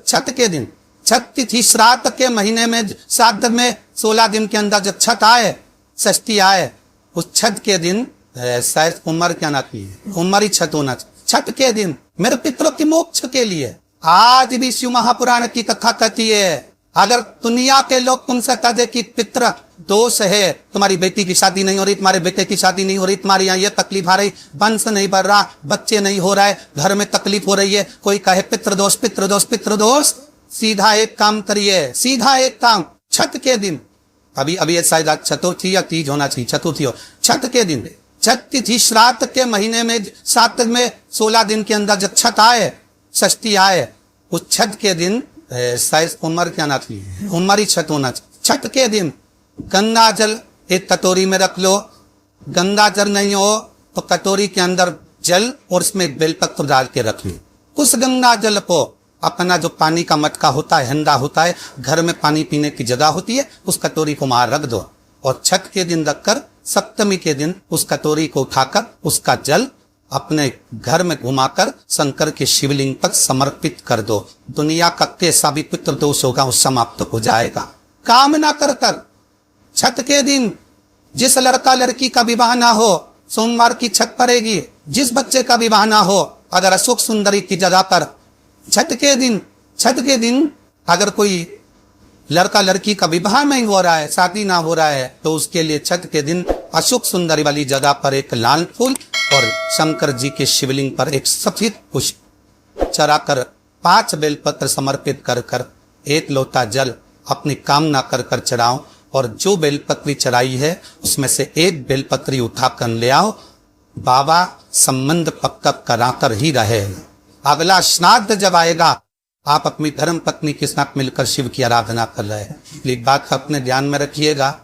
छठ के दिन, छठ तिथि श्राद्ध के महीने में, श्राद्ध में 16 दिन के अंदर जब छठ आए, षष्ठी आए, उस छठ के दिन शायद उम्र क्या ना की उम्र ही छठ होना चाहिए। छठ के दिन मेरे पितरों की मोक्ष के लिए आज भी शिव महापुराण की कथा कहती है, अगर दुनिया के लोग तुमसे कह दे कि पितर दोष है, तुम्हारी बेटी की शादी नहीं हो रही, तुम्हारे बेटे की शादी नहीं हो रही, तुम्हारे यहाँ ये तकलीफ आ रही, वंश नहीं बढ़ रहा, बच्चे नहीं हो रहा है, घर में तकलीफ हो रही है, कोई कहे पितृदोष पितृदोष पितृदोष, सीधा एक काम करिए, सीधा एक काम, छठ के दिन, अभी ये शायद चतुर्थी या तीज होना चाहिए, चतुर्थी हो, छठ के दिन, छठ तिथि श्राद्ध के महीने में, श्राद्ध में 16 दिन के अंदर जब छठ आए, षष्ठी आए, उस छठ के दिन शायद उम्र क्या ना थी उम्र ही छठ होना चाहिए। छठ के दिन गंगा जल एक कटोरी में रख लो, गंगा जल नहीं हो तो कटोरी के अंदर जल और उसमें बेलपत्र डाल के रख लो। उस गंगा जल को अपना जो पानी का मटका होता है, हंडा होता है, घर में पानी पीने की जगह होती है, उस कटोरी को वहां रख दो और छठ के दिन रखकर सप्तमी के दिन उस कटोरी को उठाकर उसका जल अपने घर में घुमाकर शंकर के शिवलिंग पर समर्पित कर दो। दुनिया का कैसा भी पितृ दोष होगा वो समाप्त हो जाएगा। कामना कर कर छठ के दिन जिस लड़का लड़की का विवाह ना हो, सोमवार की छठ पड़ेगी, जिस बच्चे का विवाह ना हो, अगर अशोक सुंदरी की जगह पर छठ के दिन अगर कोई लड़का लड़की का विवाह नहीं हो रहा है, शादी ना हो रहा है, तो उसके लिए छठ के दिन अशोक सुंदरी वाली जगह पर एक लाल फूल और शंकर जी के शिवलिंग पर एक सफेद पुष्प चढ़ाकर 5 बेलपत्र समर्पित कर कर 1 लोटा जल अपनी कामना कर कर चढ़ाओ और जो बेलपत्री चढ़ाई है उसमें से 1 बेलपत्री उठाकर ले आओ। बाबा संबंध पक्का कराकर ही रहे। अगला श्राद्ध जब आएगा आप अपनी धर्म पत्नी के साथ मिलकर शिव की आराधना कर रहे हैं। एक बात अपने ध्यान में रखिएगा,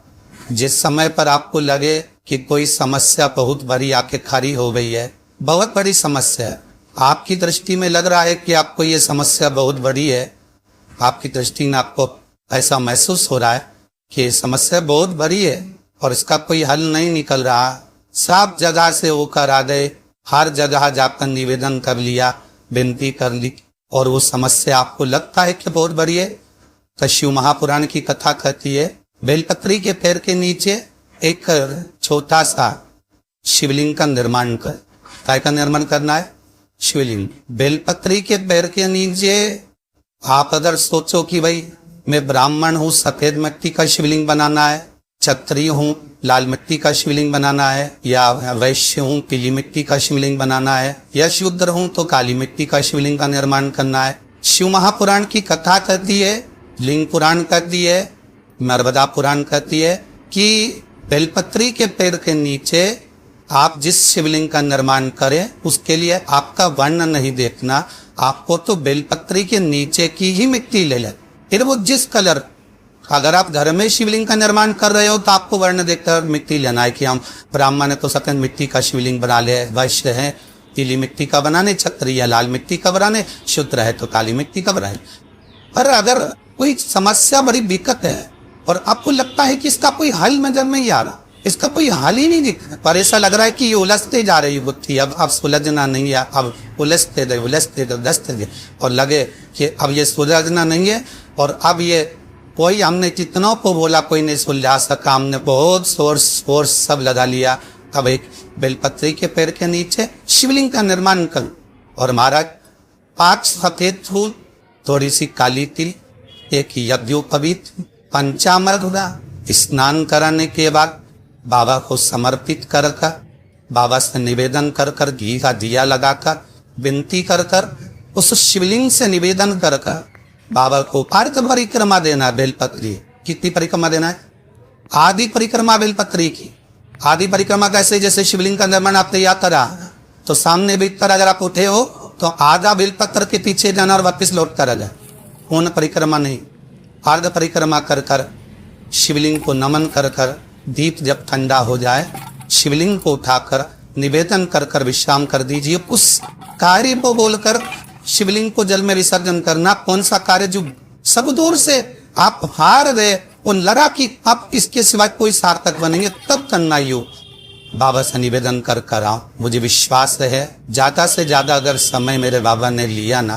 जिस समय पर आपको लगे कि कोई समस्या बहुत बड़ी आके खड़ी हो गई है, बहुत बड़ी समस्या है, आपकी दृष्टि में लग रहा है कि आपको ये समस्या बहुत बड़ी है, आपकी दृष्टि में आपको ऐसा महसूस हो रहा है कि ये समस्या बहुत बड़ी है और इसका कोई हल नहीं निकल रहा, सब जगह से होकर आ गए, हर जगह जाकर निवेदन कर लिया, विनती कर ली और वो समस्या आपको लगता है कि बहुत बड़ी है, तो शिव महापुराण की कथा कहती है बेलपत्री के पैर के नीचे एक छोटा सा शिवलिंग का निर्माण कर। काय का निर्माण करना है? शिवलिंग। बेलपत्री के पैर के नीचे आप अगर सोचो कि भाई मैं ब्राह्मण हूँ, सफेद मिट्टी का शिवलिंग बनाना है, क्षत्रिय हूँ, लाल मिट्टी का शिवलिंग बनाना है, या वैश्य हूँ, पीली मिट्टी का शिवलिंग बनाना है, या शूद्र हूँ तो काली मिट्टी का शिवलिंग का निर्माण करना है। शिव महापुराण की कथा कहती है, लिंग पुराण कहती है, नर्मदा पुराण कहती है कि बेलपत्री के पेड़ के नीचे आप जिस शिवलिंग का निर्माण करें उसके लिए आपका वर्ण नहीं देखना, आपको तो बेलपत्री के नीचे की ही मिट्टी ले ले, फिर वो जिस कलर, अगर आप घर में शिवलिंग का निर्माण कर रहे हो तो आपको वर्ण देखकर मिट्टी लेना है कि हम ब्राह्मण है तो सफेद मिट्टी का शिवलिंग बना ले, वैश्य है पीली मिट्टी का बनाने, क्षत्रिय लाल मिट्टी का बनाने, शूद्र है तो काली मिट्टी का बनाए। पर अगर कोई समस्या बड़ी दिक्कत है और आपको लगता है कि इसका कोई हल नजर नहीं आ रहा, इसका कोई हल ही नहीं दिख रहा, पर ऐसा लग रहा है कि ये उलझते जा रही बुद्धि, अब सुलझना नहीं है, अब उलझते और लगे कि अब ये सुलझना नहीं है और अब ये कोई, हमने कितनों को बोला कोई नहीं सुलझा सका, हमने बहुत फोर्स सब लगा लिया, अब एक बेलपत्री के पेड़ के नीचे शिवलिंग का निर्माण कर और महाराज 5 सफेद फूल, थोड़ी सी काली तिल, एक यज्ञोपवीत, पंचामृत स्नान कराने के बाद बाबा को समर्पित कर कर, बाबा से निवेदन कर कर, घी का दिया लगाकर विनती कर कर, उस शिवलिंग से निवेदन कर कर बाबा को अर्ध परिक्रमा देना। बेलपत्री कितनी परिक्रमा देना है? आदि परिक्रमा बेलपत्री की। आदि परिक्रमा कैसे? जैसे शिवलिंग का निर्माण आप तैयार करा तो सामने भीतर अगर आप उठे हो तो आधा बेलपत्र के पीछे जाना और वापिस लौट कर आ जाए, पूर्ण परिक्रमा नहीं, अर्ध परिक्रमा कर कर शिवलिंग को नमन कर कर, दीप जब ठंडा हो जाए शिवलिंग को उठाकर निवेदन कर कर विश्राम कर दीजिए। उस कार्य को बोलकर शिवलिंग को जल में विसर्जन करना। कौन सा कार्य जो सब दूर से आप हार गए उन लड़ा कि आप इसके सिवाय कोई सार्थक बनेंगे, तब करना ही हो। बाबा से निवेदन कर कर आओ। मुझे विश्वास है ज्यादा से ज्यादा अगर समय मेरे बाबा ने लिया ना